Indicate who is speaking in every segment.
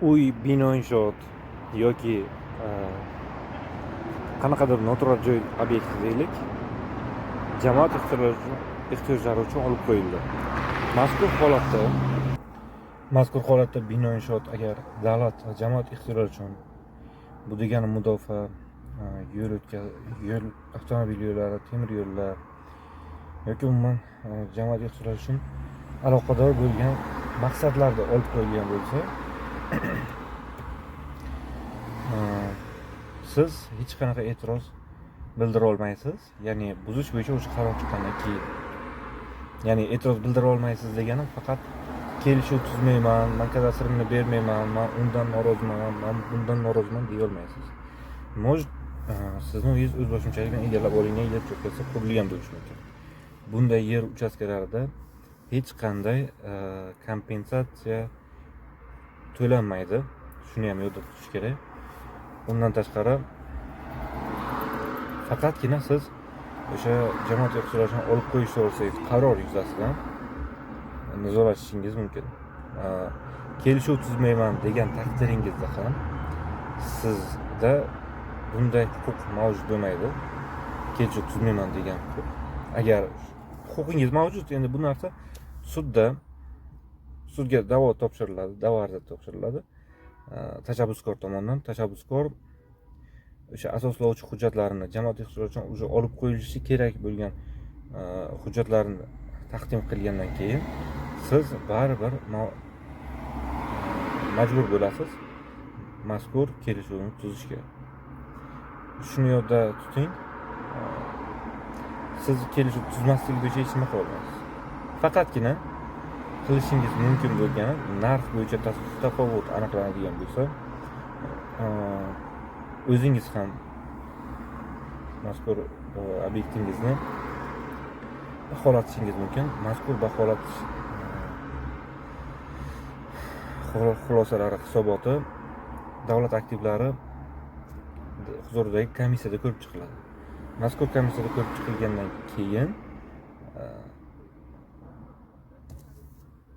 Speaker 1: uy, bino inshoot yoki qanaqadir noturar joy obyekti deylik, jamoat ehtiyojlari uchun olib qo'yildi. Mazkur holatda bino inshoot agar davlat va jamoat ehtiyojlari uchun, bu degani mudofaa, yo'l, avtomobil yo'llari, temir yo'llar yoki umuman jamoat ehtiyojlari uchun aloqador bo'lgan maqsadlarda olib qo'yilgan bo'lsa, siz hech qanaqa e'tiroz bildira olmaysiz. Ya'ni buzish bo'yicha o'sha qaror chiqqandan keyin. Ya'ni e'tiroz bildira olmaysiz deganim faqat kelishuv tuzmayman, men kadastrimni bermayman, men undan noroziman, men bundan noroziman deya olmaysiz. Sizni uyingiz o'z boshimchalik bilan egallab olingan yer cho'qqisi qurilgan bo'lishi mumkin. Bunday yer uchastkalarida hech qanday kompensatsiya to'lanmaydi. Shuni ham yodda tutish kerak. Undan tashqari faqatgina siz o'sha jamoat ehtiyojlarini olib qo'yish to'g'risidagi qaror yuzasidan nizolashishingiz mumkin. Kelishuv tuzmayman degan taqdiringizda ham sizda bunday huquq mavjud bo'lmaydi. Kelishuv tuzmayman degan huquq. Agar huquqingiz mavjud, endi bu narsa sudga da'vo topshiriladi, da'vo arzi topshiriladi. Tashabbuskor tomonidan tashabbuskor o'sha asoslovchi hujjatlarini jamoat ehtiyojlari uchun o'sha olib qo'yilishi kerak bo'lgan hujjatlarni taqdim qilgandan keyin siz baribir majbur bo'lasiz mazkur kelishuvni tuzishga. Shuni yodda tuting. Siz kelishuv tuzmaslik bo'yicha hech nima qila olmaysiz. Faqatgina qilishingiz mumkin bo'lgan narx bo'yicha tafovut aniqlanadigan bo'lsa, o'zingiz ham mazkur obyektingizni baholatishingiz mumkin. Mazkur baholatish xulosalari hisoboti davlat aktivlari huzuridagi komissiyada ko'rib chiqiladi. Mazkur komissiyada ko'rib chiqilgandan keyin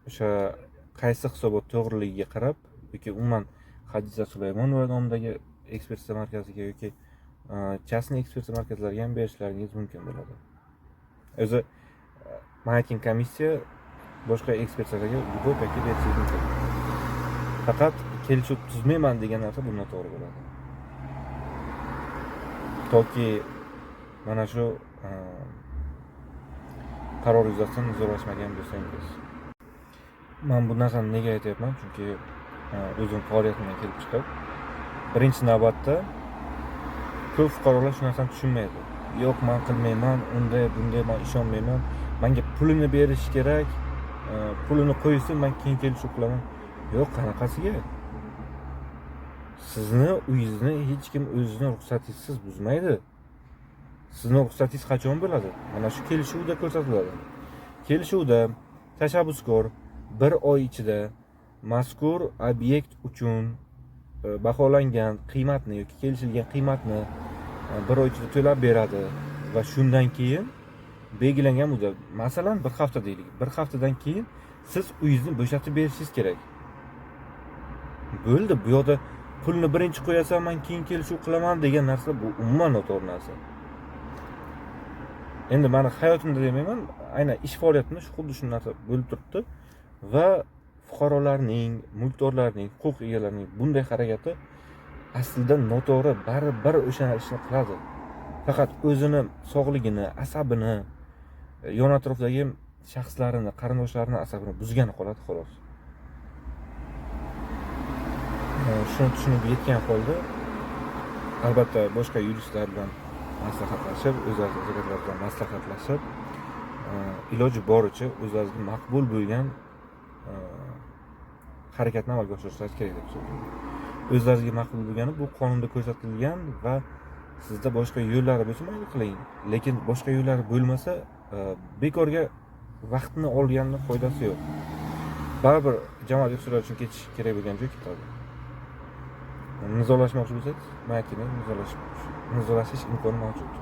Speaker 1: o'sha qaysi hisobot to'g'riligiga qarab yoki umuman Hadiza Sulaymonova nomidagi ekspertiza markaziga yoki частный ekspertiza markazlariga ham berishlaringiz mumkin bo'ladi. O'zi mana aytgan komissiya boshqa ekspertizalarga yuborib yoki berishingiz mumkin. Faqat kelishuv tuzmayman degan narsa bu noto'g'ri bo'ladi. Toki mana shu qaror yuzasidan nizolashmagan bo'lsangiz. Men bu narsani nega aytyapman? Chunki o'zim faoliyatimdan kelib chiqib, birinchi navbatda ko'p fuqarolar shu narsani tushunmaydi. Yo'q, men qilmayman, unday, bunday, men ishonmayman. Menga pulini berish kerak, pulini qo'ysin, men keyin kelishuv qilaman. Yo'q, qanaqasiga? Sizni uyingizni hech kim o'zining ruxsatingiz buzmaydi. Sizning ruxsatingiz qachon bo'ladi? Mana shu kelishuvda ko'rsatiladi. Kelishuvda tashabbuskor 1 oy ichida mazkur obyekt uchun baholangan qiymatni yoki kelishilgan qiymatni 1 oy ichida to'lab beradi va shundan keyin belgilangan muddat, masalan 1 hafta deylik. 1 haftadan keyin siz uyingizni bo'shatib berishingiz kerak. Bo'ldi, bu yoqda pulni birinchi qo'yasan, men keyin kelishuv qilaman degan narsa bu umuman noto'g'ri narsa. Endi meni hayotimda demayman, aynan ish faoliyatimda xuddi shu narsa bo'lib turibdi va fuqarolarning, mulkdorlarning, huquq egalarining bunday harakati aslida noto'g'ri, baribir o'sha ishni qiladi. Faqat o'zini sog'ligini, asabini, yon atrofdagi shaxslarini, qarindoshlarini asabini buzgani qoladi xolos. Shuni tushunib yetgan holda albatta boshqa yuristlar bilan maslahatlashib, o'zlaringizga bilan maslahatlashib, iloji boricha o'zlaringizga maqbul bo'lgan harakatni amalga oshirishingiz kerak deb hisoblayman. O'zlaringizga maqbul bo'lgani bu qonunda ko'rsatilgan va sizda boshqa yo'llari bo'lsa mayli qiling. Lekin boshqa yo'llari bo'lmasa, bekorga vaqtni olganning foydasi yo'q. Baribir jamoat ehtiyojlari uchun ketish kerak bo'lgan joy ketadi. Nizolashmoqchi bo'lsangiz, mayakingiz nizolashish imkoni mavjud.